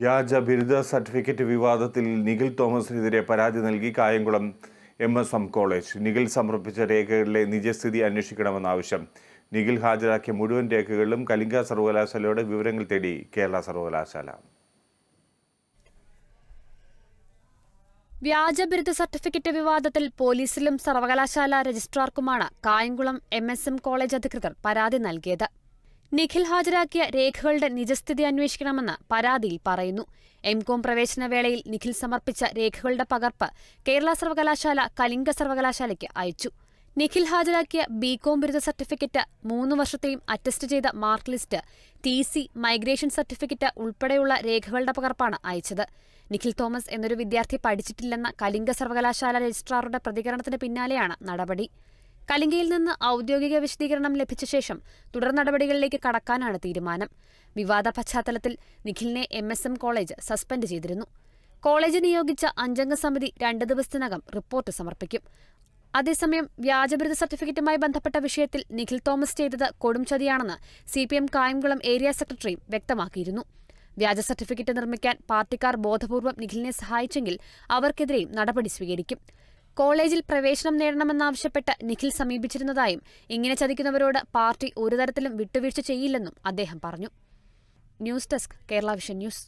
വ്യാജ ബിരുദ സർട്ടിഫിക്കറ്റ് വിവാദത്തിൽ നിഖിൽ തോമസിനെതിരെ പരാതി നൽകി കായംകുളം MSM കോളേജ്. നിഖിൽ സമർപ്പിച്ച രേഖകളിലെ നിജസ്ഥിതി അന്വേഷിക്കണമെന്ന ആവശ്യം. നിഖിൽ ഹാജരാക്കിയ മുഴുവൻ രേഖകളിലും കലിംഗ സർവകലാശാലയുടെ വിവരങ്ങൾ തേടി കേരള സർവകലാശാല. വ്യാജ ബിരുദ സർട്ടിഫിക്കറ്റ് വിവാദത്തിൽ പോലീസിലും സർവകലാശാല രജിസ്ട്രാർക്കുമാണ് കായംകുളം MSM കോളേജ് അധികൃതർ പരാതി നൽകിയത്. നിഖിൽ ഹാജരാക്കിയ രേഖകളുടെ നിജസ്ഥിതി അന്വേഷിക്കണമെന്ന് പരാതിയിൽ പറയുന്നു. MCOM പ്രവേശനവേളയിൽ നിഖിൽ സമർപ്പിച്ച രേഖകളുടെ പകർപ്പ് കേരള സർവകലാശാല കലിംഗ സർവകലാശാലയ്ക്ക് അയച്ചു. നിഖിൽ ഹാജരാക്കിയ BCom ബിരുദ സർട്ടിഫിക്കറ്റ്, 3 വർഷത്തെയും അറ്റസ്റ്റ് ചെയ്ത mark list, TC, migration certificate ഉൾപ്പെടെയുള്ള രേഖകളുടെ പകർപ്പാണ് അയച്ചത്. നിഖിൽ തോമസ് എന്നൊരു വിദ്യാർത്ഥി പഠിച്ചിട്ടില്ലെന്ന കലിംഗ സർവകലാശാല രജിസ്ട്രാറുടെ പ്രതികരണത്തിന് പിന്നാലെയാണ് നടപടി. കലിംഗയിൽ നിന്ന് ഔദ്യോഗിക വിശദീകരണം ലഭിച്ച ശേഷം തുടർ നടപടികളിലേക്ക് കടക്കാനാണ് തീരുമാനം. വിവാദ പശ്ചാത്തലത്തിൽ നിഖിലിനെ MSM കോളേജ് സസ്പെൻഡ് ചെയ്തിരുന്നു. കോളേജ് നിയോഗിച്ച 5-അംഗ സമിതി 2 ദിവസത്തിനകം റിപ്പോർട്ട് സമർപ്പിക്കും. അതേസമയം വ്യാജബിരുദ സർട്ടിഫിക്കറ്റുമായി ബന്ധപ്പെട്ട വിഷയത്തിൽ നിഖിൽ തോമസ് ചെയ്തത് കൊടുംചതിയാണെന്ന് CPM കായംകുളം ഏരിയ സെക്രട്ടറിയും വ്യക്തമാക്കിയിരുന്നു. വ്യാജ സർട്ടിഫിക്കറ്റ് നിർമ്മിക്കാൻ പാർട്ടിക്കാർ ബോധപൂർവം നിഖിലിനെ സഹായിച്ചെങ്കിൽ അവർക്കെതിരെയും നടപടി സ്വീകരിക്കും. കോളേജിൽ പ്രവേശനം നേടണമെന്നാവശ്യപ്പെട്ട് നിഖിൽ സമീപിച്ചിരുന്നതായും ഇങ്ങനെ ചതിക്കുന്നവരോട് പാർട്ടി ഒരു തരത്തിലും വിട്ടുവീഴ്ച ചെയ്യില്ലെന്നും അദ്ദേഹം പറഞ്ഞു. News desk, Kerala vision news.